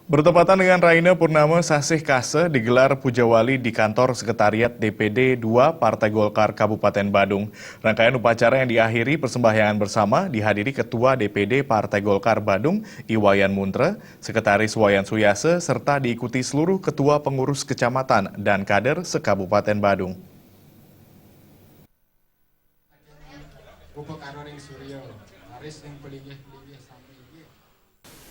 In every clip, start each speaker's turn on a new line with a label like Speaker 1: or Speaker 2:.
Speaker 1: Bertepatan dengan Raina Purnama Sasih Kase digelar Puja Wali di kantor Sekretariat DPD 2 Partai Golkar Kabupaten Badung. Rangkaian upacara yang diakhiri persembahyangan bersama dihadiri Ketua DPD Partai Golkar Badung, Iwayan Muntre, Sekretaris Wayan Suyase, serta diikuti seluruh ketua pengurus kecamatan dan kader se-Kabupaten Badung.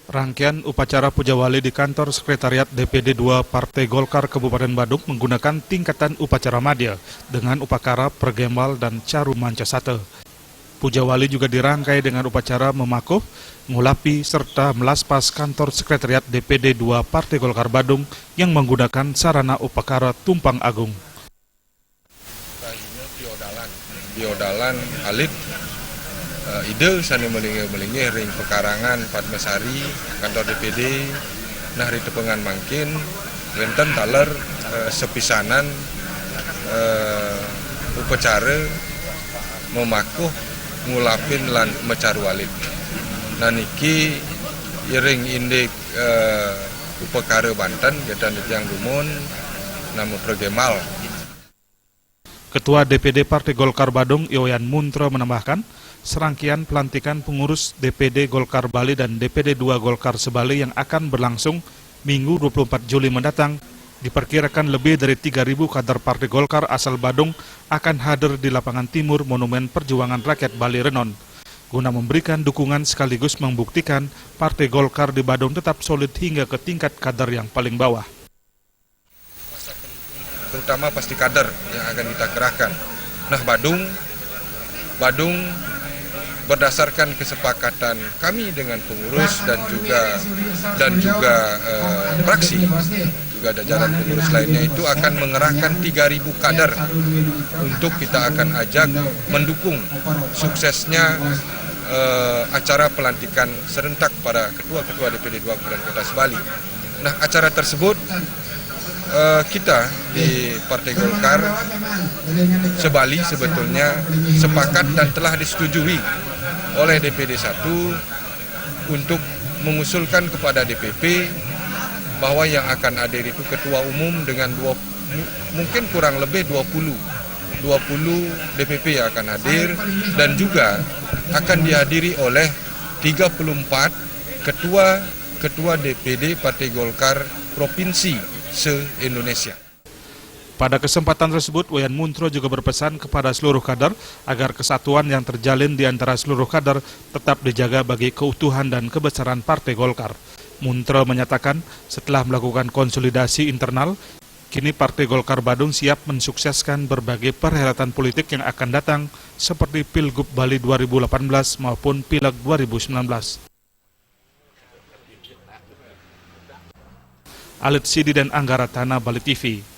Speaker 2: Rangkaian upacara Puja Wali di kantor Sekretariat DPD 2 Partai Golkar Kabupaten Badung menggunakan tingkatan upacara madya dengan upacara pergembal dan caru manca sate. Puja Wali juga dirangkai dengan upacara memakuh, ngulapi, serta melaspas kantor Sekretariat DPD 2 Partai Golkar Badung yang menggunakan sarana upacara tumpang agung.
Speaker 3: Biodalan Halid ide sana melingi ring pekarangan Padmasari kantor DPD nah hari tepengan mangkin wenten taler sepisanan upacara memakuh ngulapin lan mecaru walid. Nah niki ring indik upakara Banten dan yang dumun nama pergemal.
Speaker 2: Ketua DPD Partai Golkar Badung, Iwayan Muntre menambahkan, serangkaian pelantikan pengurus DPD Golkar Bali dan DPD 2 Golkar Sebali yang akan berlangsung Minggu 24 Juli mendatang, diperkirakan lebih dari 3.000 kader Partai Golkar asal Badung akan hadir di lapangan timur Monumen Perjuangan Rakyat Bali Renon, guna memberikan dukungan sekaligus membuktikan Partai Golkar di Badung tetap solid hingga ke tingkat kader yang paling bawah.
Speaker 3: Terutama pasti kader yang akan kita kerahkan. Nah Badung berdasarkan kesepakatan kami dengan pengurus dan juga fraksi, juga ada jalan pengurus lainnya itu akan mengerahkan 3.000 kader untuk kita akan ajak mendukung suksesnya acara pelantikan serentak para ketua-ketua DPD 2 Kabupaten Kota Sebali. Nah, acara tersebut kita di Partai Golkar Sebali sebetulnya sepakat dan telah disetujui oleh DPD 1 untuk mengusulkan kepada DPP bahwa yang akan hadir itu ketua umum dengan mungkin kurang lebih 20 DPP yang akan hadir dan juga akan dihadiri oleh 34 ketua DPD Partai Golkar Provinsi se-Indonesia.
Speaker 2: Pada kesempatan tersebut, Wayan Muntre juga berpesan kepada seluruh kader agar kesatuan yang terjalin di antara seluruh kader tetap dijaga bagi keutuhan dan kebesaran Partai Golkar. Muntre menyatakan setelah melakukan konsolidasi internal, kini Partai Golkar Badung siap mensukseskan berbagai perhelatan politik yang akan datang seperti Pilgub Bali 2018 maupun Pileg 2019. Alit Sidi dan Anggaratana, Bali TV.